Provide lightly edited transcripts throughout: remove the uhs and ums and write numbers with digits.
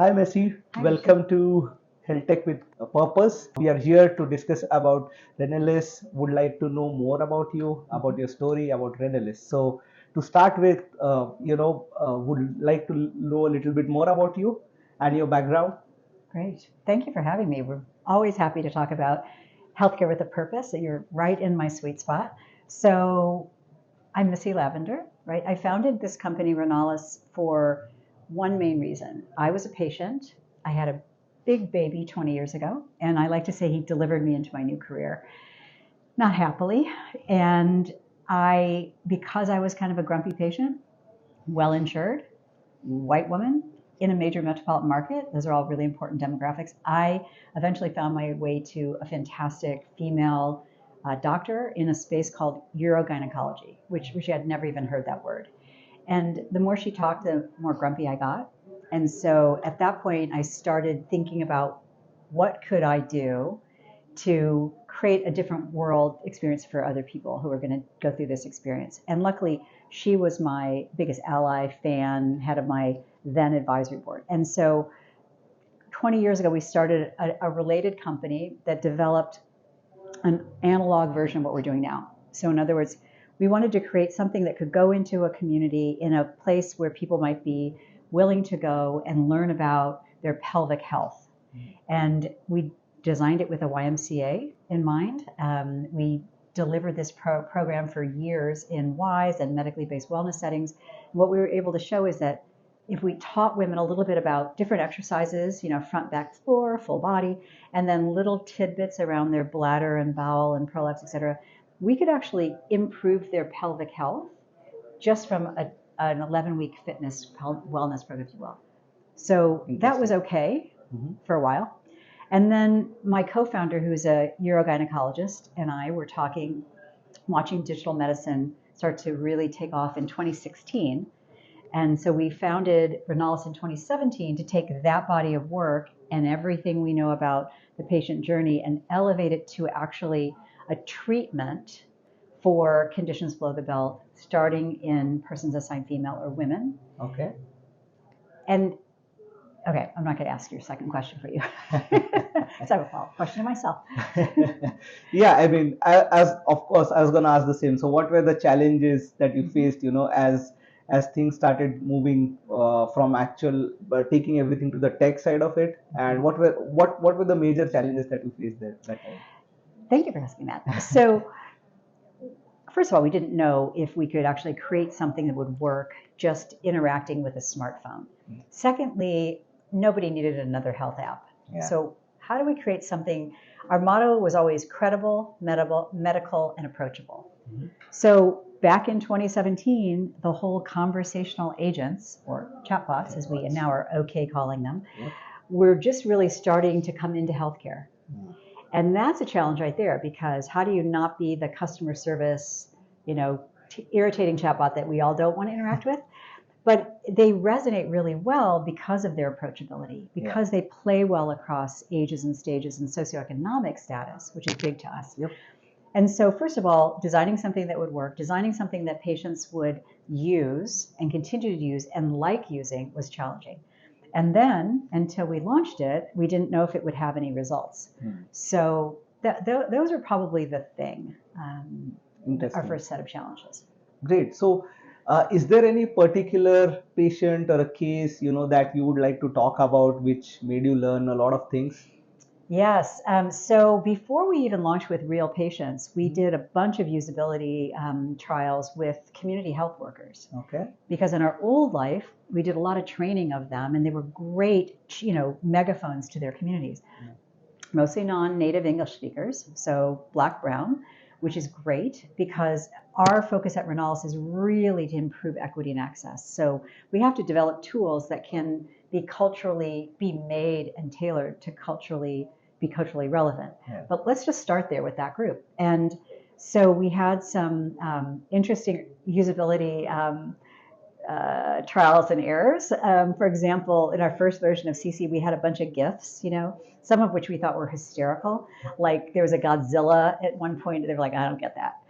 Hi, Missy. Hi, Welcome to HealthTech with a Purpose. We are here to discuss about Renalis. Would like to know more about you, about your story, about Renalis. So, to start with, would like to know a little bit more about you and your background. Great. Thank you for having me. We're always happy to talk about healthcare with a purpose. So you're right in my sweet spot. So I'm Missy Lavender, right? I founded this company, Renalis, for one main reason. I was a patient. I had a big baby 20 years ago, and I like to say he delivered me into my new career. Not happily. And because I was kind of a grumpy patient, well insured, white woman in a major metropolitan market, those are all really important demographics, I eventually found my way to a fantastic female doctor in a space called urogynecology, which I had never even heard that word. And the more she talked, the more grumpy I got. And so at that point, I started thinking about what could I do to create a different world experience for other people who are going to go through this experience. And luckily, she was my biggest ally, fan, head of my then advisory board. And so 20 years ago, we started a related company that developed an analog version of what we're doing now. So in other words, we wanted to create something that could go into a community in a place where people might be willing to go and learn about their pelvic health. And we designed it with a YMCA in mind. We delivered this program for years in WISE and medically based wellness settings. What we were able to show is that if we taught women a little bit about different exercises, front, back, floor, full body, and then little tidbits around their bladder and bowel and prolapse, et cetera, we could actually improve their pelvic health just from an 11-week fitness wellness program, if you will. So that was okay for a while. And then my co-founder, who's a urogynecologist, and I were talking, watching digital medicine start to really take off in 2016. And so we founded Renalis in 2017 to take that body of work and everything we know about the patient journey and elevate it to actually a treatment for conditions below the belt, starting in persons assigned female or women. Okay. And okay, I'm not going to ask your second question for you. So I have a follow-up question to myself. Yeah, I mean, as of course, I was going to ask the same. So, what were the challenges that you faced? As things started moving from taking everything to the tech side of it, and what were the major challenges that you faced there that time? Thank you for asking that. So, first of all, we didn't know if we could actually create something that would work just interacting with a smartphone. Secondly, nobody needed another health app. Yeah. So how do we create something? Our motto was always credible, medical, and approachable. So back in 2017, the whole conversational agents, or chatbots, as we now are okay calling them, were just really starting to come into healthcare. And that's a challenge right there, because how do you not be the customer service, irritating chatbot that we all don't want to interact with? But they resonate really well because of their approachability, because they play well across ages and stages and socioeconomic status, which is big to us. Yep. And so first of all, designing something that would work, designing something that patients would use and continue to use and like using was challenging. And then, until we launched it, we didn't know if it would have any results. So those are probably the thing, our first set of challenges. Great. So is there any particular patient or a case, that you would like to talk about, which made you learn a lot of things? Yes. So before we even launched with real patients, we did a bunch of usability trials with community health workers. Okay. Because in our old life, we did a lot of training of them, and they were great, megaphones to their communities. Mostly non-native English speakers, so Black, Brown, which is great because our focus at Renalis is really to improve equity and access. So we have to develop tools that can be made and tailored to be culturally relevant. Yeah. But let's just start there with that group. And so we had some interesting usability trials and errors. For example, in our first version of CC, we had a bunch of GIFs, some of which we thought were hysterical. Like there was a Godzilla at one point. They were like, I don't get that.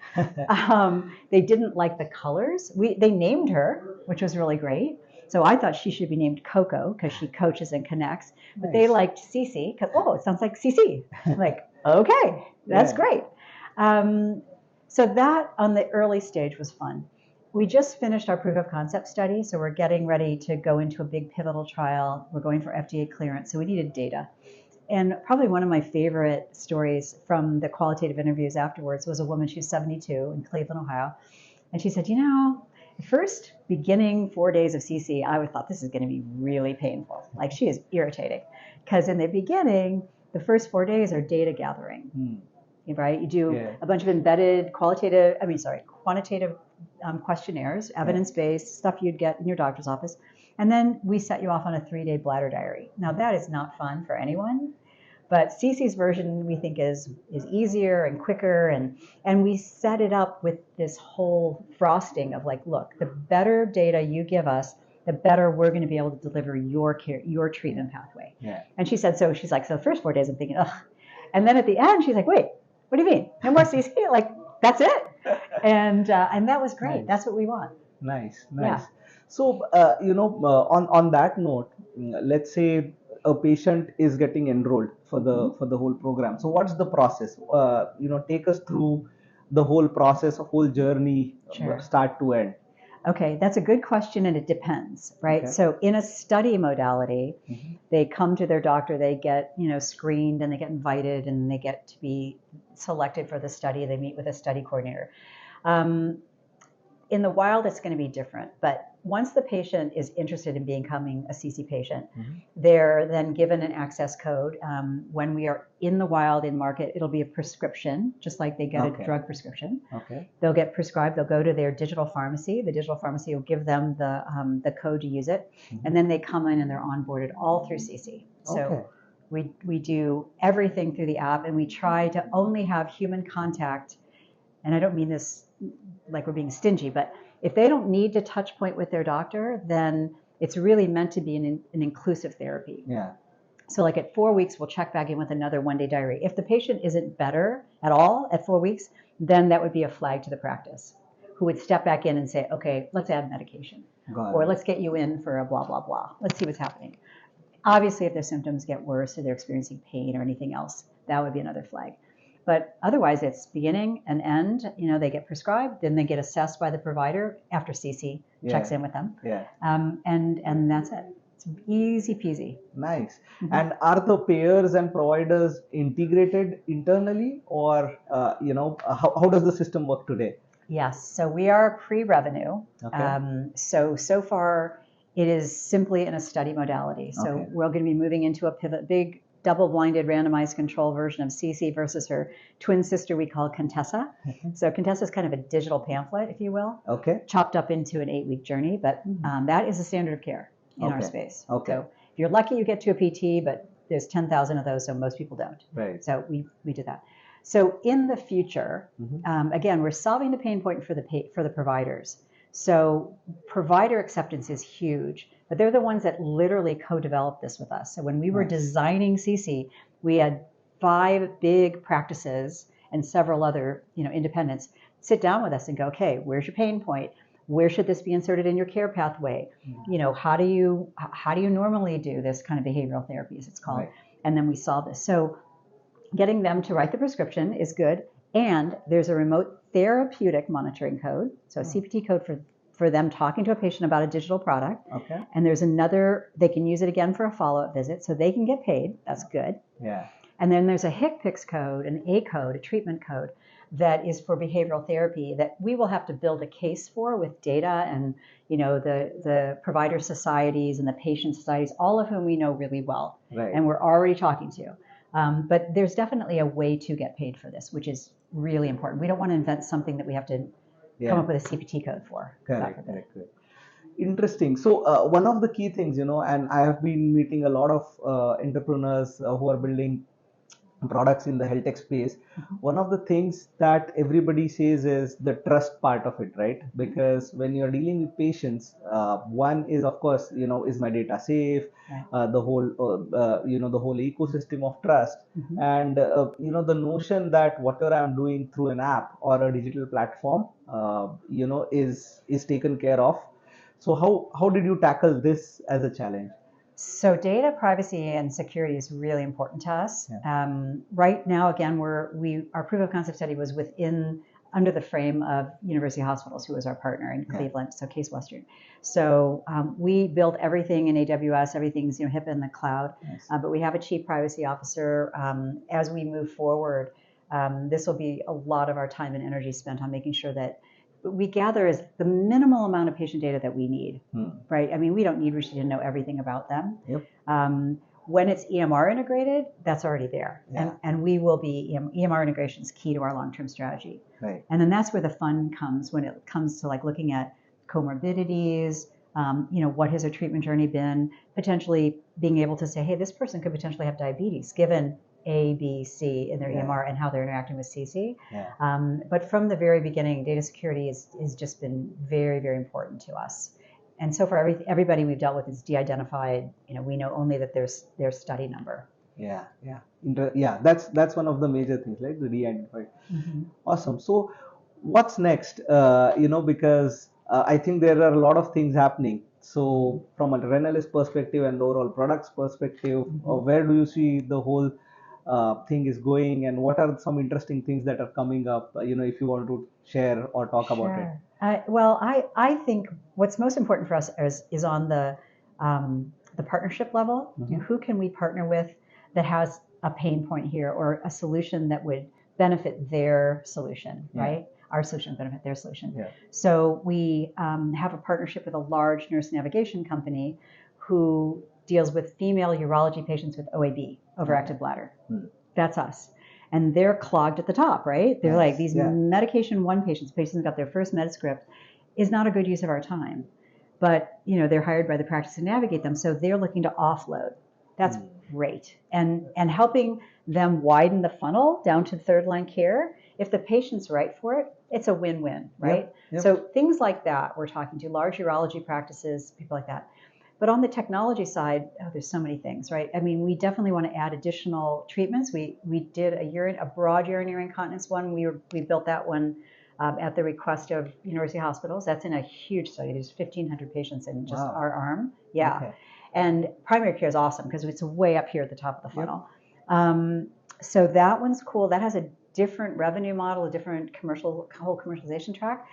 They didn't like the colors. They named her, which was really great. So I thought she should be named Coco because she coaches and connects, but they Nice. liked Cece because, oh, it sounds like CC. Like, okay, that's Yeah. great. So that on the early stage was fun. We just finished our proof of concept study, so we're getting ready to go into a big pivotal trial. We're going for FDA clearance, so we needed data. And probably one of my favorite stories from the qualitative interviews afterwards was a woman, she was 72 in Cleveland, Ohio. And she said, the first beginning 4 days of CC, I thought this is going to be really painful. Like, she is irritating. Because in the beginning, the first 4 days are data gathering. Right? You do a bunch of embedded quantitative questionnaires, evidence-based stuff you'd get in your doctor's office. And then we set you off on a 3-day bladder diary. Now, that is not fun for anyone. But Cece's version, we think, is easier and quicker. And we set it up with this whole frosting of like, look, the better data you give us, the better we're going to be able to deliver your care, your treatment pathway. Yeah. And she said, so the first 4 days I'm thinking, ugh. And then at the end, she's like, wait, what do you mean? No more CC? Like, that's it? And that was great. Nice. That's what we want. Nice. Yeah. So, on that note, let's say a patient is getting enrolled for the whole program. So, what's the process? Take us through the whole process, a whole journey, Sure. start to end. Okay, that's a good question, and it depends, right? Okay. So in a study modality, they come to their doctor, they get screened, and they get invited, and they get to be selected for the study. They meet with a study coordinator. In the wild, it's going to be different, but once the patient is interested in becoming a CC patient, they're then given an access code. When we are in the wild in market, it'll be a prescription, just like they get a drug prescription. Okay. They'll get prescribed. They'll go to their digital pharmacy. The digital pharmacy will give them the code to use it, and then they come in and they're onboarded all through CC. So we do everything through the app, and we try to only have human contact. And I don't mean this like we're being stingy, but if they don't need to touch point with their doctor, then it's really meant to be an inclusive therapy. Yeah. So like at 4 weeks, we'll check back in with another 1-day diary. If the patient isn't better at all at 4 weeks, then that would be a flag to the practice, who would step back in and say, okay, let's add medication. Or let's get you in for a blah, blah, blah. Let's see what's happening. Obviously, if their symptoms get worse or they're experiencing pain or anything else, that would be another flag. But otherwise, it's beginning and end. They get prescribed, then they get assessed by the provider after CC checks in with them. Yeah. And that's it. It's easy peasy. Nice. And are the payers and providers integrated internally, or how does the system work today? Yes. So we are pre-revenue. Okay. So far, it is simply in a study modality. So we're going to be moving into a big double-blinded randomized control version of CC versus her twin sister we call Contessa. So Contessa is kind of a digital pamphlet, if you will, chopped up into an 8-week journey, but that is the standard of care in our space. So if you're lucky, you get to a PT, but there's 10,000 of those, so most people don't. Right. So we do that. So in the future, again, we're solving the pain point for the providers. So provider acceptance is huge, but they're the ones that literally co-developed this with us. So when we were designing CC, we had 5 big practices and several other independents sit down with us and go, okay, where's your pain point? Where should this be inserted in your care pathway? How do you normally do this kind of behavioral therapy, as it's called? Right. And then we solve this. So getting them to write the prescription is good. And there's a remote therapeutic monitoring code, so a CPT code for them talking to a patient about a digital product. Okay. And there's another, they can use it again for a follow-up visit, so they can get paid. That's good. Yeah. And then there's a HCPCS code, an A code, a treatment code that is for behavioral therapy that we will have to build a case for with data and the provider societies and the patient societies, all of whom we know really well, and we're already talking to. But there's definitely a way to get paid for this, which is really important. We don't want to invent something that we have to come up with a CPT code for. Correct. Interesting. So one of the key things, and I have been meeting a lot of entrepreneurs who are building products in the health tech space. One of the things that everybody says is the trust part of it, right? Because when you're dealing with patients, one is, of course, is my data safe? The whole the whole ecosystem of trust, and the notion that whatever I'm doing through an app or a digital platform is taken care of. So how did you tackle this as a challenge? So data privacy and security is really important to us. Yeah. Right now, again, our proof of concept study was under the frame of University Hospitals, who was our partner in Cleveland, so Case Western. So we built everything in AWS, everything's HIPAA in the cloud, Nice. But we have a chief privacy officer. As we move forward, this will be a lot of our time and energy spent on making sure that we gather is the minimal amount of patient data that we need, right? I mean, we don't need Rishi to know everything about them. Yep. When it's EMR integrated, that's already there. Yeah. And we will be, EMR integration is key to our long-term strategy. Right. And then that's where the fun comes when it comes to like looking at comorbidities, what has their treatment journey been, potentially being able to say, hey, this person could potentially have diabetes given A, B, C in their EMR and how they're interacting with CC. Yeah. But from the very beginning, data security has just been very, very important to us. And so for everybody we've dealt with is de-identified. We know only that there's their study number. Yeah, yeah. That's one of the major things, right? The de-identified. Awesome. So what's next? Because I think there are a lot of things happening. So from a Renalis perspective and overall products perspective, where do you see the whole thing is going, and what are some interesting things that are coming up? If you want to share or talk about it. Well, I think what's most important for us is on the partnership level. Who can we partner with that has a pain point here or a solution that would benefit their solution, right? Our solution would benefit their solution. Yeah. So we have a partnership with a large nurse navigation company who deals with female urology patients with OAB, overactive bladder. That's us. And they're clogged at the top, right? They're like these medication one patients got their first med script, is not a good use of our time. But they're hired by the practice to navigate them, so they're looking to offload. That's great. And helping them widen the funnel down to third line care. If the patient's right for it, it's a win-win, right? Yep. So things like that, we're talking to large urology practices, people like that. But on the technology side, there's so many things, right? I mean, we definitely want to add additional treatments. We did a broad urinary incontinence one. We built that one at the request of University Hospitals. That's in a huge study. There's 1,500 patients in just our arm. Yeah. Okay. And primary care is awesome because it's way up here at the top of the funnel. Yep. So that one's cool. That has a different revenue model, a different whole commercialization track.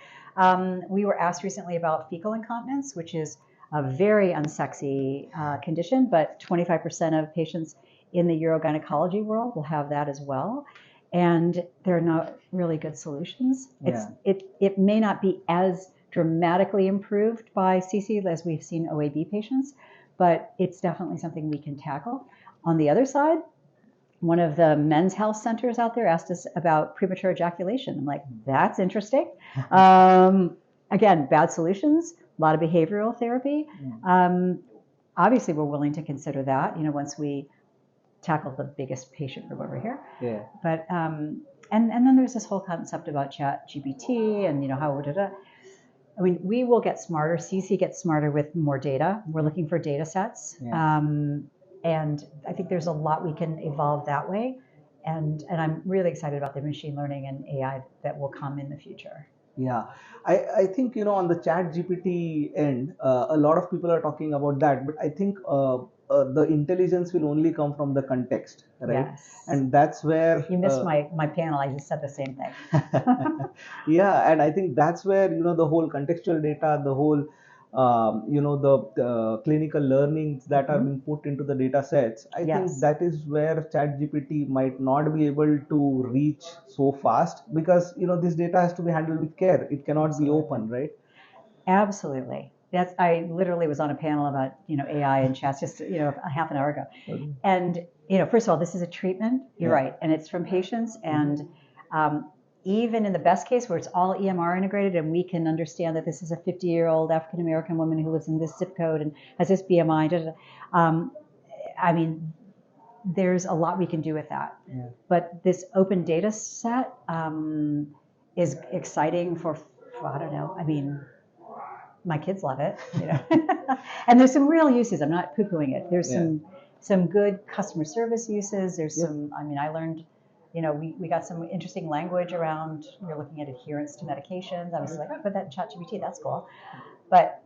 We were asked recently about fecal incontinence, which is a very unsexy condition, but 25% of patients in the urogynecology world will have that as well. And they're not really good solutions. Yeah. It may not be as dramatically improved by CC as we've seen OAB patients, but it's definitely something we can tackle. On the other side, one of the men's health centers out there asked us about premature ejaculation. I'm like, that's interesting. Again, bad solutions, a lot of behavioral therapy. Obviously, we're willing to consider that, once we tackle the biggest patient group over here. Yeah. But and then there's this whole concept about ChatGPT and how I mean, we will get smarter. CC gets smarter with more data. We're looking for data sets. Yeah. And I think there's a lot we can evolve that way. And I'm really excited about the machine learning and AI that will come in the future. Yeah, I think, on the ChatGPT end, a lot of people are talking about that, but I think the intelligence will only come from the context, right? Yes. And that's where... You missed my panel, I just said the same thing. Yeah, and I think that's where, the whole contextual data, the whole, the clinical learnings that are being put into the data sets, I think that is where ChatGPT might not be able to reach so fast because, this data has to be handled with care. It cannot be open, right? Absolutely. I literally was on a panel about, AI and chats just, a half an hour ago. And, first of all, this is a treatment, you're right, and it's from patients. And even in the best case where it's all EMR integrated and we can understand that this is a 50-year-old African-American woman who lives in this zip code and has this BMI, I mean, there's a lot we can do with that. Yeah. But this open data set is exciting for, I don't know, I mean, my kids love it, and there's some real uses. I'm not poo-pooing it. There's some good customer service uses. There's some, I mean, I learned, we got some interesting language around, we were looking at adherence to medications. I was like, oh, put that in ChatGPT, that's cool. But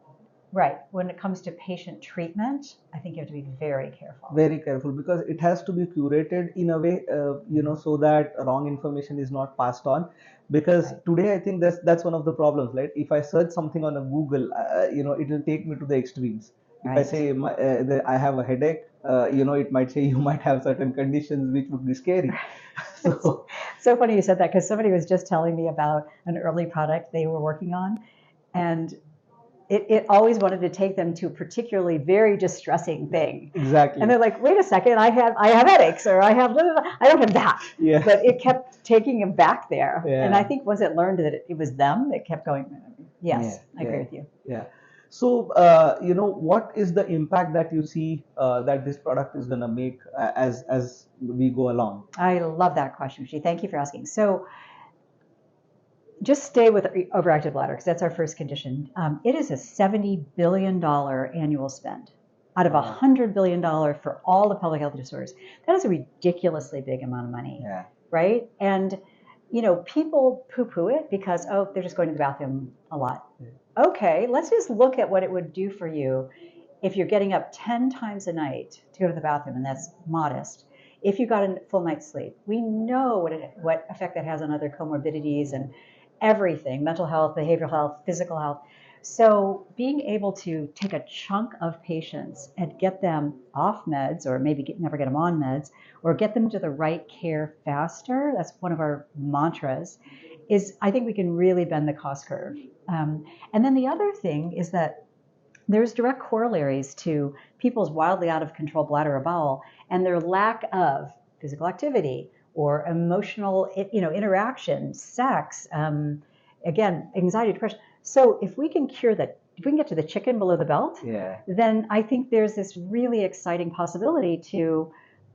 Right. When it comes to patient treatment, I think you have to be very careful. Very careful, because it has to be curated in a way, so that wrong information is not passed on. Because Right. today I think that's one of the problems, right? If I search something on a Google, it will take me to the extremes. If I Right. say I have a headache, it might say you might have certain conditions which would be scary. It's So so funny you said that because somebody was just telling me about an early product they were working on, and it always wanted to take them to a particularly very distressing thing. And exactly. they're like, wait a second, I have headaches or I have, I don't have that. Yeah. But it kept taking him back there. And I Yeah. think once it learned that it was them, it kept going, Yeah. yes, I agree Yeah. with you. Yeah. So, what is the impact that you see that this product is going to make as we go along? I love that question, Rishi. Thank you for asking. So just stay with overactive bladder because that's our first condition. It is a $70 billion annual spend out of Wow. $100 billion for all the public health disorders. That is a ridiculously big amount of money, Yeah. right? And people poo-poo it because, oh, they're just going to the bathroom a lot. Okay, let's just look at what it would do for you if you're getting up 10 times a night to go to the bathroom, and that's modest. If you got a full night's sleep, we know what effect that has on other comorbidities and everything, mental health, behavioral health, physical health. So being able to take a chunk of patients and get them off meds, or maybe never get them on meds, or get them to the right care faster, that's one of our mantras, is I think we can really bend the cost curve. And then the other thing is that there's direct corollaries to people's wildly out of control bladder or bowel and their lack of physical activity or emotional interaction, sex, again, anxiety, depression. So if we can cure that, if we can get to the chicken below the belt, Yeah. then I think there's this really exciting possibility to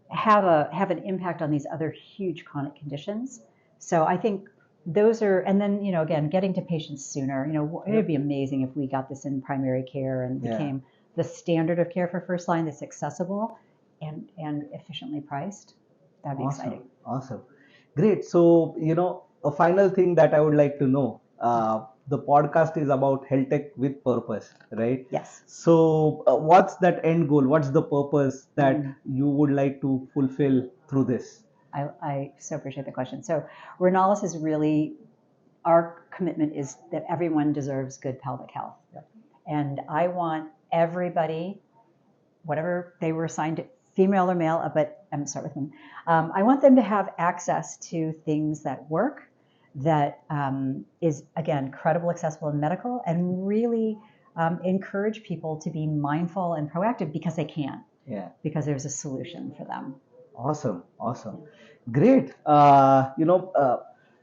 have an impact on these other huge chronic conditions. So I think those are, and then again, getting to patients sooner. It would be amazing if we got this in primary care and Yeah. became the standard of care for first line that's accessible and efficiently priced. That'd be Awesome. exciting. Awesome. Great. So, a final thing that I would like to know. The podcast is about health tech with purpose, right? Yes. So, what's that end goal? What's the purpose that you would like to fulfill through this? I so appreciate the question. So Renalis is really, our commitment is that everyone deserves good pelvic health. Yep. And I want everybody, whatever they were assigned to, female or male, but I'm going to start with them. I want them to have access to things that work, that is, again, credible, accessible, and medical, and really encourage people to be mindful and proactive because they can. Yeah. Because there's a solution for them. Awesome. Awesome. Great.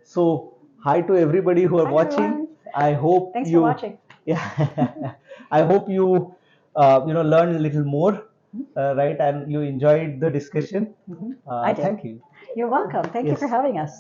So hi to everybody who are Hi, watching. everyone. I hope Thanks you. for watching. Yeah. I hope you, learned a little more, right? And you enjoyed the discussion. I did. Thank you. You're welcome. Thank you for Yes. having us.